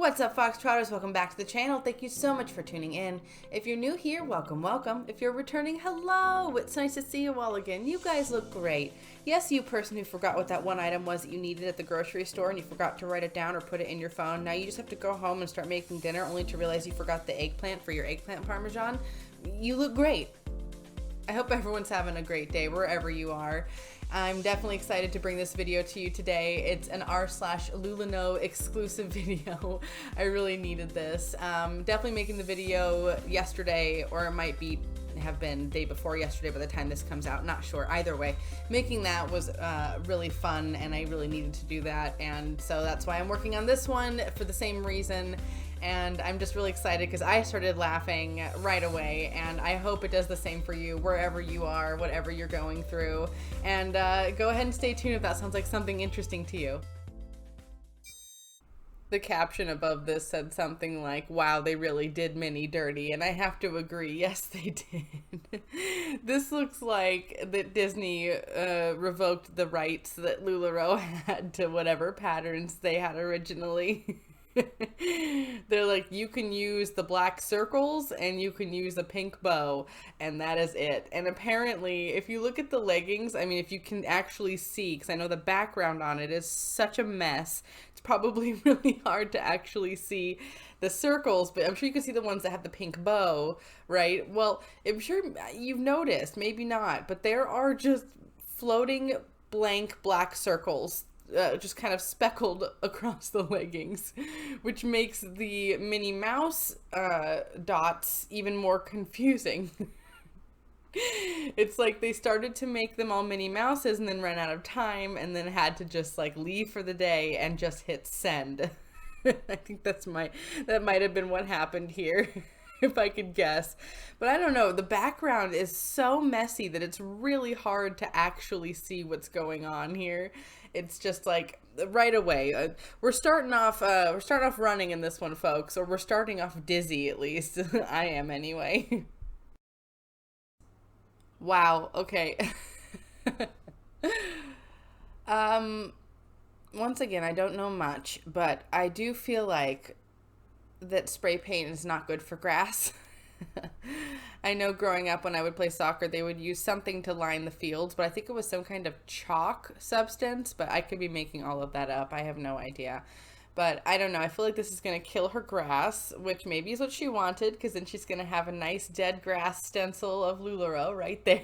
What's up, Foxtrotters? Welcome back to the channel. Thank you so much for tuning in. If you're new here, welcome, welcome. If you're returning, hello. It's nice to see you all again. You guys look great. Yes, you person who forgot what that one item was that you needed at the grocery store and you forgot to write it down or put it in your phone. Now you just have to go home and start making dinner only to realize you forgot the eggplant for your eggplant parmesan. You look great. I hope everyone's having a great day wherever you are. I'm definitely excited to bring this video to you today. It's an r/LuLaNo exclusive video. I really needed this. Definitely making the video yesterday, or it might have been day before yesterday by the time this comes out. Not sure. Either way, making that was really fun, and I really needed to do that. And so that's why I'm working on this one for the same reason. And I'm just really excited because I started laughing right away, and I hope it does the same for you wherever you are, whatever you're going through. And go ahead and stay tuned if that sounds like something interesting to you. The caption above this said something like, wow, they really did Minnie dirty, and I have to agree, yes they did. This looks like that Disney revoked the rights that LuLaRoe had to whatever patterns they had originally. They're like, you can use the black circles and you can use a pink bow, and that is it. And apparently, if you look at the leggings, I mean, if you can actually see, because I know the background on it is such a mess, it's probably really hard to actually see the circles, but I'm sure you can see the ones that have the pink bow, right? Well, I'm sure you've noticed, maybe not, but there are just floating blank black circles just kind of speckled across the leggings, which makes the Minnie Mouse dots even more confusing. It's like they started to make them all Minnie Mouses and then ran out of time and then had to just like leave for the day and just hit send. I think that might have been what happened here. If I could guess. But I don't know, the background is so messy that it's really hard to actually see what's going on here. It's just like right away. We're starting off running in this one, folks, or we're starting off dizzy at least. I am anyway. Wow, okay. Once again, I don't know much, but I do feel like that spray paint is not good for grass. I know growing up when I would play soccer, they would use something to line the fields, but I think it was some kind of chalk substance, but I could be making all of that up. I have no idea. But I don't know. I feel like this is going to kill her grass, which maybe is what she wanted, because then she's going to have a nice dead grass stencil of LuLaRoe right there.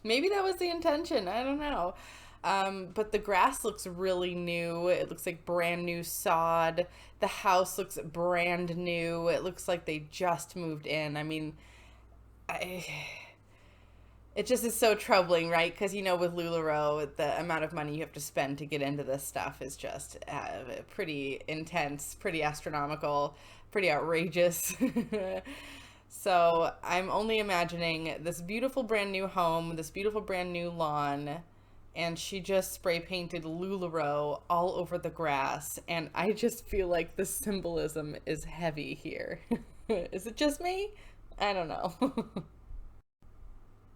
Maybe that was the intention. I don't know. But the grass looks really new. It looks like brand new sod. The house looks brand new. It looks like they just moved in. I mean, it just is so troubling, right? Because, you know, with LuLaRoe, the amount of money you have to spend to get into this stuff is just pretty intense, pretty astronomical, pretty outrageous. So I'm only imagining this beautiful brand new home, this beautiful brand new lawn, and she just spray painted LuLaRoe all over the grass, and I just feel like the symbolism is heavy here. Is it just me? I don't know.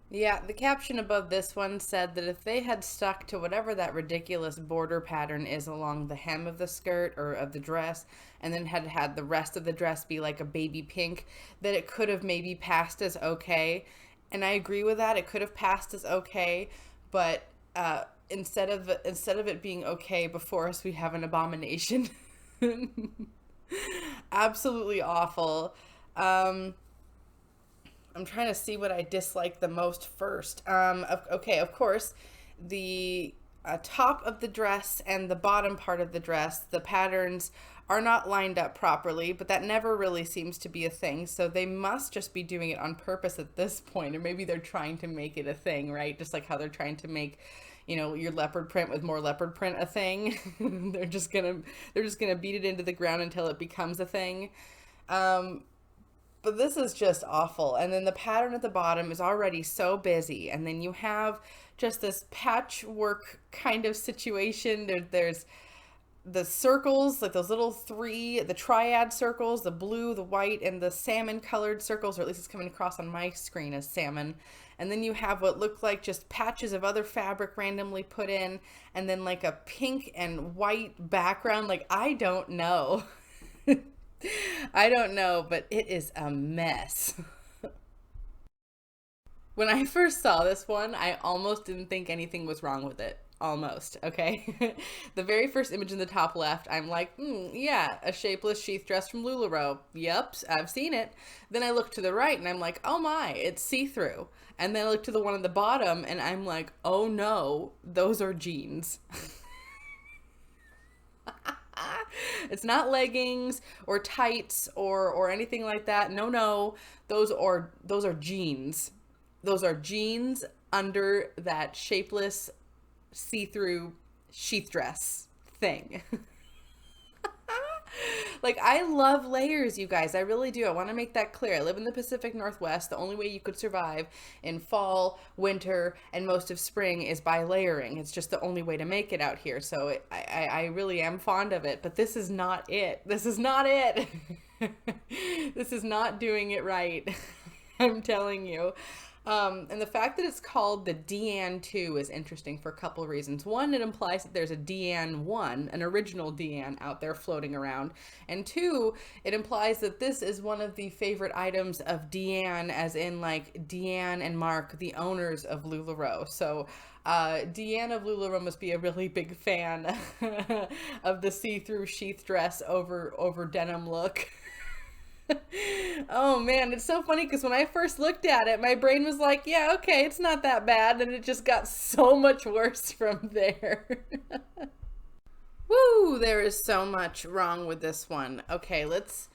Yeah, the caption above this one said that if they had stuck to whatever that ridiculous border pattern is along the hem of the skirt or of the dress, and then had the rest of the dress be like a baby pink, that it could have maybe passed as okay. And I agree with that. It could have passed as okay, but instead of it being okay, before us we have an abomination. Absolutely awful. I'm trying to see what I dislike the most first. Okay, of course, the top of the dress and the bottom part of the dress, the patterns are not lined up properly, but that never really seems to be a thing. So they must just be doing it on purpose at this point, or maybe they're trying to make it a thing, right? Just like how they're trying to make, you know, your leopard print with more leopard print a thing. They're just gonna beat it into the ground until it becomes a thing. But this is just awful. And then the pattern at the bottom is already so busy. And then you have just this patchwork kind of situation. There's the circles, like those little the triad circles, the blue, the white, and the salmon colored circles, or at least it's coming across on my screen as salmon. And then you have what look like just patches of other fabric randomly put in, and then like a pink and white background. Like, I don't know. I don't know, but it is a mess. When I first saw this one, I almost didn't think anything was wrong with it. Almost, okay? The very first image in the top left, I'm like, yeah, a shapeless sheath dress from LuLaRoe. Yep, I've seen it. Then I look to the right and I'm like, oh my, it's see-through. And then I look to the one at the bottom and I'm like, oh no, those are jeans. It's not leggings or tights or anything like that. No, no, those are jeans. Those are jeans under that shapeless see-through sheath dress thing. Like, I love layers, you guys. I really do. I want to make that clear. I live in the Pacific Northwest. The only way you could survive in fall, winter, and most of spring is by layering. It's just the only way to make it out here. So I really am fond of it. But this is not it. This is not it. This is not doing it right. I'm telling you. And the fact that it's called the Deanne 2 is interesting for a couple of reasons. One, it implies that there's a Deanne 1, an original Deanne out there floating around. And two, it implies that this is one of the favorite items of Deanne, as in like Deanne and Mark, the owners of LuLaRoe. So Deanne of LuLaRoe must be a really big fan of the see-through sheath dress over denim look. Oh man, it's so funny because when I first looked at it, my brain was like, yeah, okay, it's not that bad. And it just got so much worse from there. Woo, there is so much wrong with this one. Okay, let's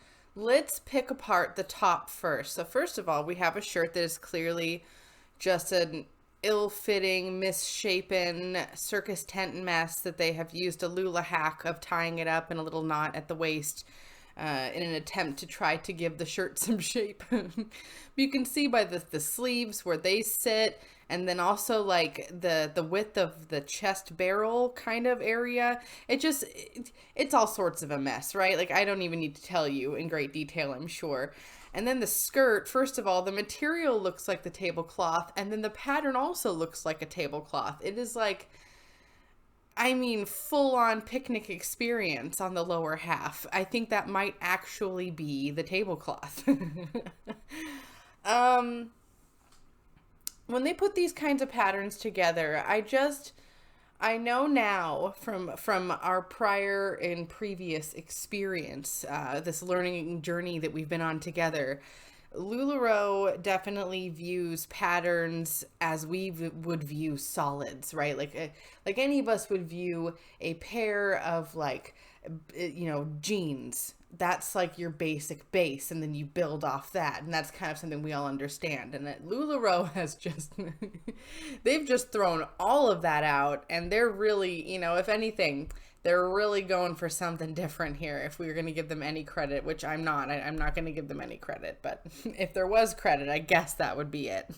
pick apart the top first. So first of all, we have a shirt that is clearly just an ill-fitting, misshapen circus tent mess that they have used a Lula hack of tying it up in a little knot at the waist in an attempt to try to give the shirt some shape. But you can see by the sleeves where they sit, and then also like the width of the chest barrel kind of area. It's all sorts of a mess, right? Like, I don't even need to tell you in great detail, I'm sure. And then the skirt, first of all, the material looks like the tablecloth, and then the pattern also looks like a tablecloth. It is like, I mean, full-on picnic experience on the lower half. I think that might actually be the tablecloth. When they put these kinds of patterns together, I know now from our prior and previous experience, this learning journey that we've been on together, LuLaRoe definitely views patterns as we would view solids, right? Like any of us would view a pair of jeans. That's like your basic base, and then you build off that, and that's kind of something we all understand. And that LuLaRoe has just they've just thrown all of that out, and they're really, if anything, they're really going for something different here, if we were going to give them any credit, which I'm not. I'm not going to give them any credit, but if there was credit, I guess that would be it.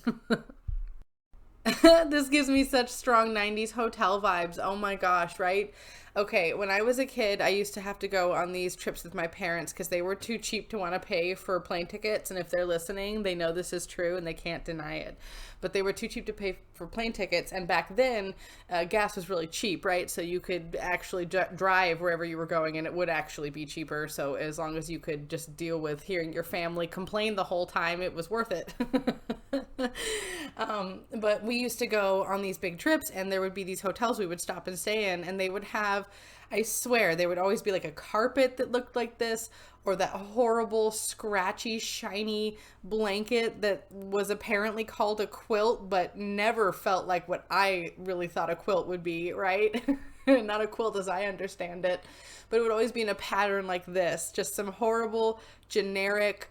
This gives me such strong 90s hotel vibes. Oh my gosh, right? Okay, when I was a kid, I used to have to go on these trips with my parents because they were too cheap to want to pay for plane tickets. And if they're listening, they know this is true and they can't deny it. But they were too cheap to pay for plane tickets. And back then, gas was really cheap, right? So you could actually drive wherever you were going, and it would actually be cheaper. So as long as you could just deal with hearing your family complain the whole time, it was worth it. But we used to go on these big trips, and there would be these hotels we would stop and stay in, and they would have, I swear, there would always be like a carpet that looked like this, or that horrible, scratchy, shiny blanket that was apparently called a quilt, but never felt like what I really thought a quilt would be, right? Not a quilt as I understand it, but it would always be in a pattern like this, just some horrible, generic,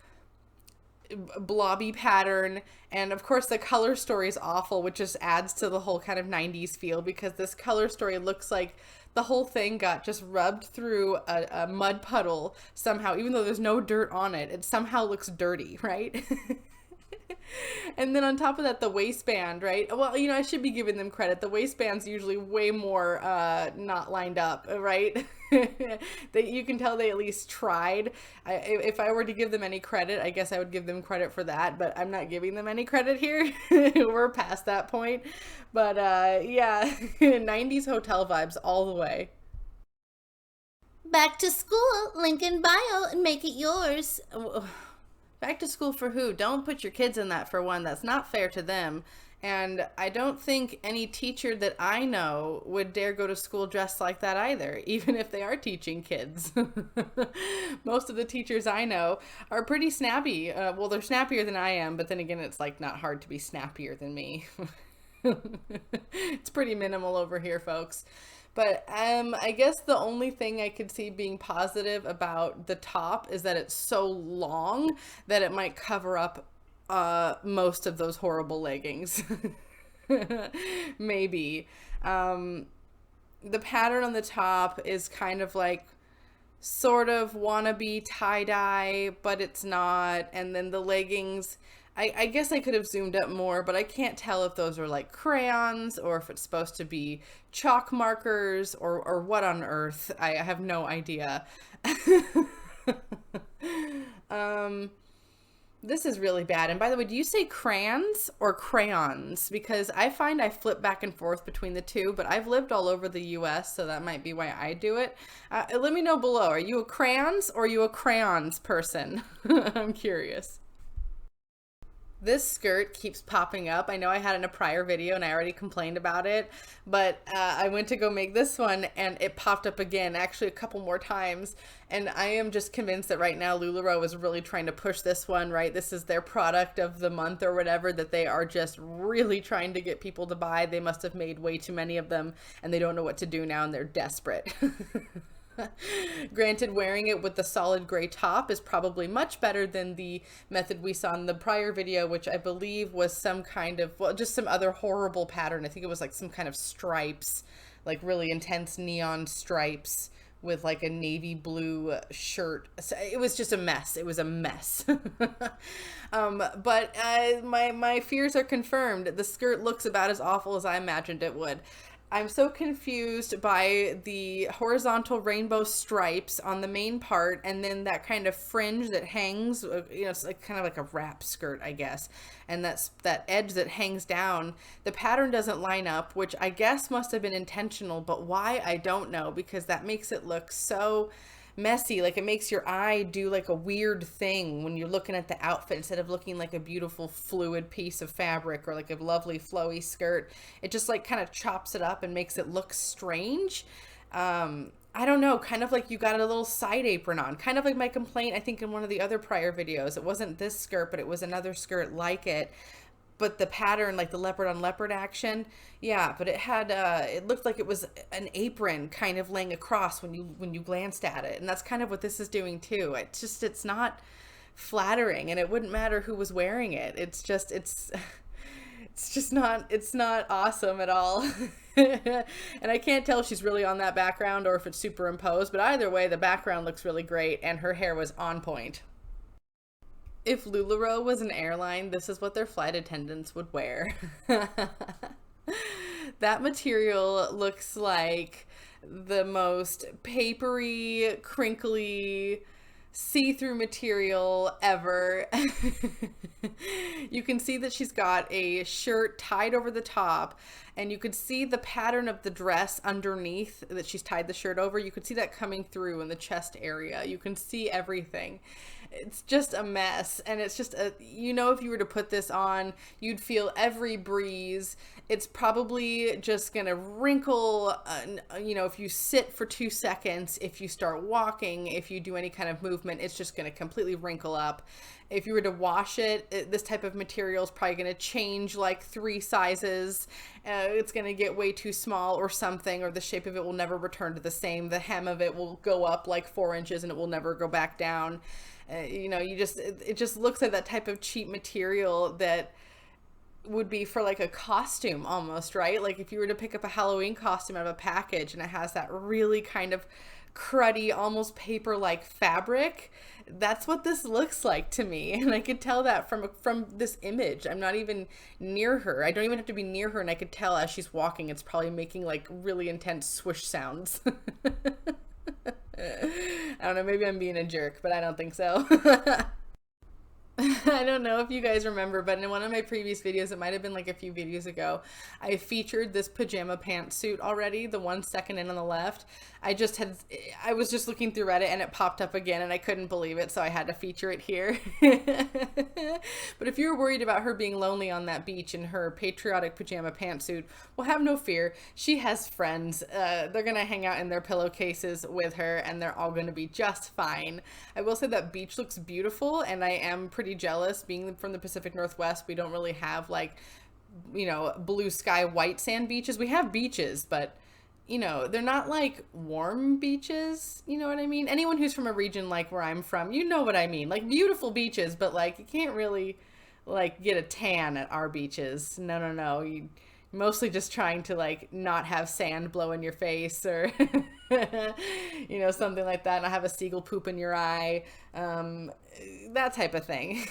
blobby pattern. And of course the color story is awful, which just adds to the whole kind of 90s feel, because this color story looks like the whole thing got just rubbed through a mud puddle somehow, even though there's no dirt on it. It somehow looks dirty, right? And then on top of that, the waistband, right? Well, I should be giving them credit. The waistband's usually way more not lined up, right? You can tell they at least tried. If I were to give them any credit, I guess I would give them credit for that, but I'm not giving them any credit here. We're past that point. But yeah, 90s hotel vibes all the way. Back to school, link in bio and make it yours. Back to school for who? Don't put your kids in that, for one. That's not fair to them. And I don't think any teacher that I know would dare go to school dressed like that either, even if they are teaching kids. Most of the teachers I know are pretty snappy. Well, they're snappier than I am, but then again, it's like not hard to be snappier than me. It's pretty minimal over here, folks. But I guess the only thing I could see being positive about the top is that it's so long that it might cover up most of those horrible leggings. Maybe. The pattern on the top is kind of like sort of wannabe tie-dye, but it's not. And then the leggings, I guess I could have zoomed up more, but I can't tell if those are like crayons or if it's supposed to be chalk markers or what on earth. I have no idea. This is really bad. And by the way, do you say crayons or crayons? Because I find I flip back and forth between the two, but I've lived all over the US, so that might be why I do it. Let me know below. Are you a crayons or are you a crayons person? I'm curious. This skirt keeps popping up. I know I had it in a prior video and I already complained about it, but I went to go make this one and it popped up again, actually a couple more times. And I am just convinced that right now LuLaNo is really trying to push this one, right? This is their product of the month or whatever, that they are just really trying to get people to buy. They must have made way too many of them and they don't know what to do now and they're desperate. Granted, wearing it with the solid gray top is probably much better than the method we saw in the prior video, which I believe was some kind of, well, just some other horrible pattern. I think it was like some kind of stripes, like really intense neon stripes with like a navy blue shirt. So it was just a mess. It was a mess. But my fears are confirmed. The skirt looks about as awful as I imagined it would. I'm so confused by the horizontal rainbow stripes on the main part and then that kind of fringe that hangs, it's like kind of like a wrap skirt, I guess. And that edge that hangs down. The pattern doesn't line up, which I guess must have been intentional, but why, I don't know, because that makes it look so messy. Like it makes your eye do like a weird thing when you're looking at the outfit instead of looking like a beautiful fluid piece of fabric or like a lovely flowy skirt. It just like kind of chops it up and makes it look strange. I don't know, kind of like you got a little side apron on, kind of like my complaint I think in one of the other prior videos. It wasn't this skirt, but it was another skirt like it. But the pattern, like the leopard on leopard action, yeah, but it had it looked like it was an apron kind of laying across when you glanced at it. And that's kind of what this is doing too. It's not flattering, and it wouldn't matter who was wearing it. It's just not awesome at all. And I can't tell if she's really on that background or if it's superimposed, but either way the background looks really great and her hair was on point. If LuLaNo was an airline, this is what their flight attendants would wear. That material looks like the most papery, crinkly, see-through material ever. You can see that she's got a shirt tied over the top, and you could see the pattern of the dress underneath that she's tied the shirt over. You could see that coming through in the chest area. You can see everything. It's just a mess, and it's just if you were to put this on, you'd feel every breeze. It's probably just gonna wrinkle, if you sit for 2 seconds, if you start walking, if you do any kind of movement, it's just gonna completely wrinkle up. If you were to wash it, this type of material is probably gonna change like 3 sizes. It's gonna get way too small or something, or the shape of it will never return to the same. The hem of it will go up like 4 inches and it will never go back down. It just looks like that type of cheap material that would be for like a costume almost, right? Like if you were to pick up a Halloween costume out of a package and it has that really kind of cruddy, almost paper-like fabric, that's what this looks like to me. And I could tell that from this image. I'm not even near her. I don't even have to be near her, and I could tell as she's walking, it's probably making like really intense swoosh sounds. I don't know, maybe I'm being a jerk, but I don't think so. I don't know if you guys remember, but in one of my previous videos, it might have been like a few videos ago, I featured this pajama pantsuit already, the one second in on the left. I was just looking through Reddit and it popped up again and I couldn't believe it, so I had to feature it here. But if you're worried about her being lonely on that beach in her patriotic pajama pantsuit, well, have no fear. She has friends. They're going to hang out in their pillowcases with her and they're all going to be just fine. I will say that beach looks beautiful and I am pretty jealous. Being from the Pacific Northwest, we don't really have like, you know, blue sky, white sand beaches. We have beaches, but you know, they're not like warm beaches. You know what I mean? Anyone who's from a region like where I'm from, you know what I mean. Like beautiful beaches, but like you can't really like get a tan at our beaches. No, no, no. You mostly just trying to like not have sand blow in your face or you know, something like that, not have a seagull poop in your eye, that type of thing.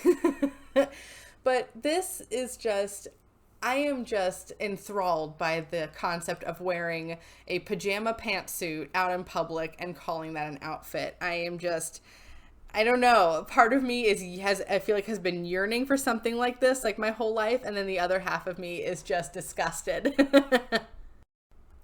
But this is just, I am just enthralled by the concept of wearing a pajama pantsuit out in public and calling that an outfit. I don't know. Part of me I feel like has been yearning for something like this like my whole life, and then the other half of me is just disgusted.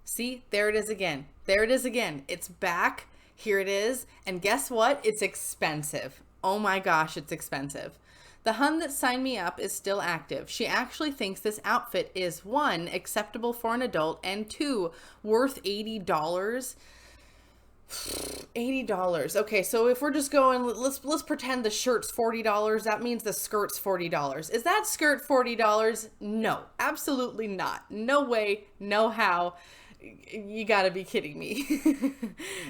See, there it is again. There it is again. It's back. Here it is. And guess what? It's expensive. Oh my gosh, it's expensive. The hun that signed me up is still active. She actually thinks this outfit is 1, acceptable for an adult, and 2, worth $80. $80. Okay, so if we're just going, let's pretend the shirt's $40. That means the skirt's $40. Is that skirt $40? No, absolutely not. No way, no how. You gotta be kidding me.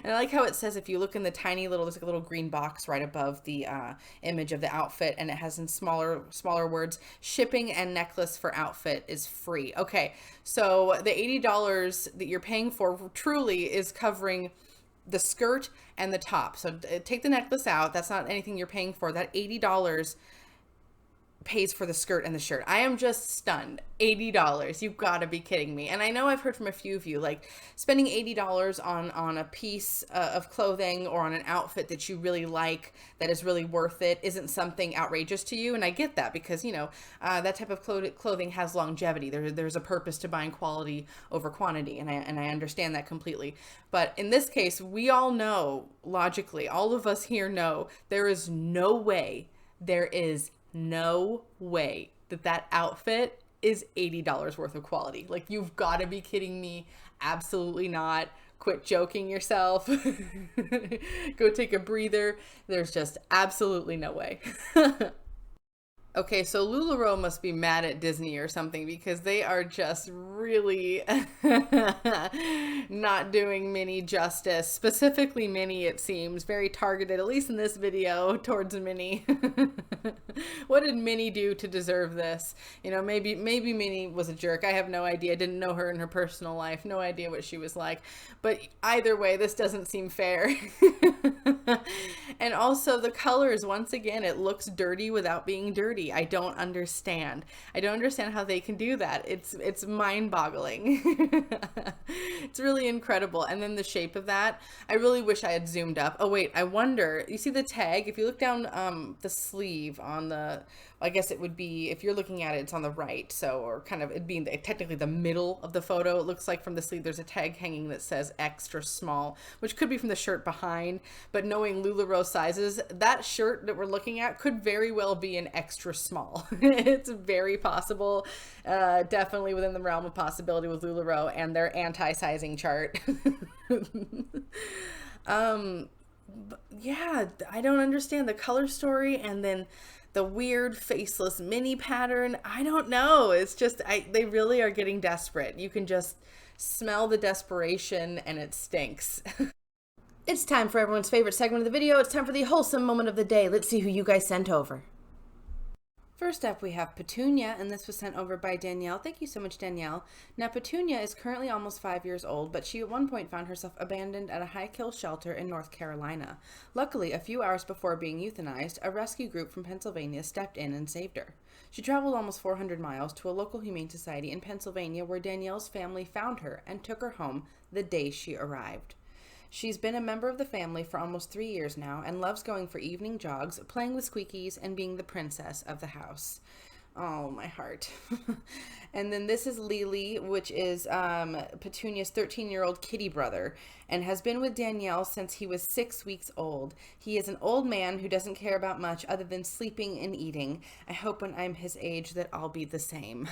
And I like how it says, if you look in the tiny little, there's like a little green box right above the image of the outfit, and it has in smaller words, shipping and necklace for outfit is free. Okay, so the $80 that you're paying for truly is covering the skirt and the top. So take the necklace out. That's not anything you're paying for. That $80 pays for the skirt and the shirt. I am just stunned. $80. You've got to be kidding me. And I know I've heard from a few of you, like spending $80 on a piece of clothing or on an outfit that you really like, that is really worth it, isn't something outrageous to you. And I get that because, you know, that type of clothing has longevity. There's a purpose to buying quality over quantity. And I understand that completely. But in this case, we all know logically, all of us here know there is no way that outfit is $80 worth of quality. Like, you've got to be kidding me. Absolutely not. Quit joking yourself. Go take a breather. There's just absolutely no way. Okay, so LuLaNo must be mad at Disney or something because they are just really not doing Minnie justice. Specifically Minnie, it seems. Very targeted, at least in this video, towards Minnie. What did Minnie do to deserve this? You know, maybe Minnie was a jerk. I have no idea. Didn't know her in her personal life. No idea what she was like. But either way, this doesn't seem fair. And also the colors, once again, it looks dirty without being dirty. I don't understand. I don't understand how they can do that. It's mind-boggling. It's really incredible. And then the shape of that, I really wish I had zoomed up. Oh wait, I wonder, you see the tag? If you look down the sleeve on the, I guess it would be, if you're looking at it, it's on the right. So, or kind of, it'd be technically the middle of the photo. It looks like from the sleeve, there's a tag hanging that says extra small, which could be from the shirt behind. But knowing LuLaNo sizes, that shirt that we're looking at could very well be an extra small. It's very possible. Definitely within the realm of possibility with LuLaNo and their anti-sizing chart. Yeah, I don't understand the color story, and then the weird faceless mini pattern. I don't know. It's just, they really are getting desperate. You can just smell the desperation and it stinks. It's time for everyone's favorite segment of the video. It's time for the wholesome moment of the day. Let's see who you guys sent over. First up, we have Petunia, and this was sent over by Danielle. Thank you so much, Danielle. Now, Petunia is currently almost 5 years old, but she at one point found herself abandoned at a high-kill shelter in North Carolina. Luckily, a few hours before being euthanized, a rescue group from Pennsylvania stepped in and saved her. She traveled almost 400 miles to a local humane society in Pennsylvania where Danielle's family found her and took her home the day she arrived. She's been a member of the family for almost 3 years now and loves going for evening jogs, playing with squeakies, and being the princess of the house. Oh, my heart. And then this is Lily, which is Petunia's 13-year-old kitty brother, and has been with Danielle since he was 6 weeks old. He is an old man who doesn't care about much other than sleeping and eating. I hope when I'm his age that I'll be the same.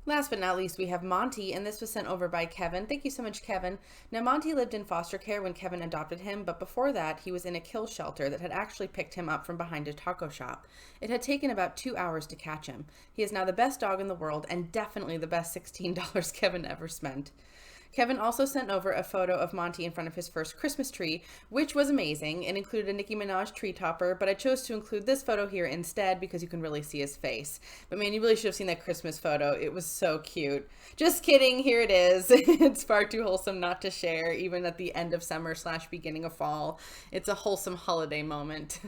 Last but not least, we have Monty, and this was sent over by Kevin. Thank you so much, Kevin. Now, Monty lived in foster care when Kevin adopted him, but before that, he was in a kill shelter that had actually picked him up from behind a taco shop. It had taken about 2 hours to catch him. He is now the best dog in the world, and definitely the best $16 Kevin ever spent. Kevin also sent over a photo of Monty in front of his first Christmas tree, which was amazing. It included a Nicki Minaj tree topper, but I chose to include this photo here instead because you can really see his face. But man, you really should have seen that Christmas photo. It was so cute. Just kidding, here it is. It's far too wholesome not to share, even at the end of summer / beginning of fall. It's a wholesome holiday moment.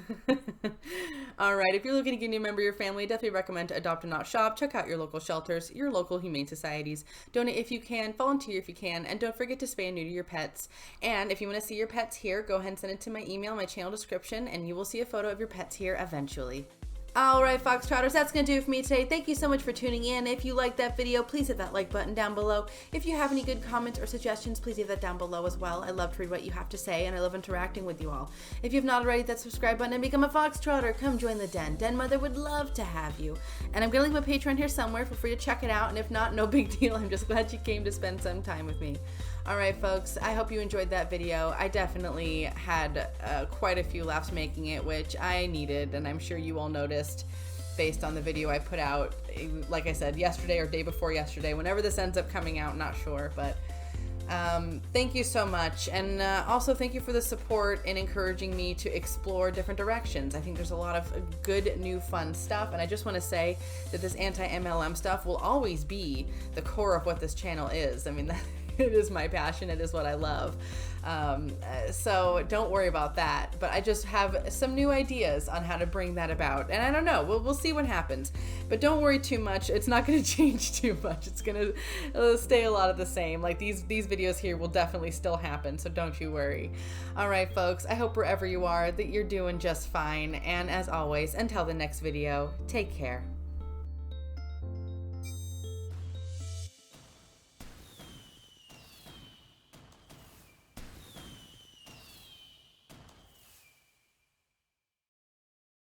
All right, if you're looking to get a new member of your family, definitely recommend to adopt and not shop. Check out your local shelters, your local humane societies. Donate if you can, volunteer if you can, and don't forget to spay and neuter your pets. And if you want to see your pets here, go ahead and send it to my email, my channel description, and you will see a photo of your pets here eventually. Alright, Foxtrotters, that's going to do it for me today. Thank you so much for tuning in. If you liked that video, please hit that like button down below. If you have any good comments or suggestions, please leave that down below as well. I love to read what you have to say, and I love interacting with you all. If you've not already, hit that subscribe button and become a Foxtrotter. Come join the den. Den Mother would love to have you. And I'm going to link my Patreon here somewhere. Feel free to check it out, and if not, no big deal. I'm just glad you came to spend some time with me. Alright folks, I hope you enjoyed that video. I definitely had quite a few laughs making it, which I needed, and I'm sure you all noticed based on the video I put out, like I said, yesterday or day before yesterday, whenever this ends up coming out, not sure, but thank you so much. And also thank you for the support and encouraging me to explore different directions. I think there's a lot of good, new, fun stuff, and I just want to say that this anti-MLM stuff will always be the core of what this channel is. I mean, it is my passion. It is what I love. So don't worry about that. But I just have some new ideas on how to bring that about. And I don't know. We'll see what happens. But don't worry too much. It's not going to change too much. It's going to stay a lot of the same. Like these videos here will definitely still happen. So don't you worry. All right, folks. I hope wherever you are that you're doing just fine. And as always, until the next video, take care.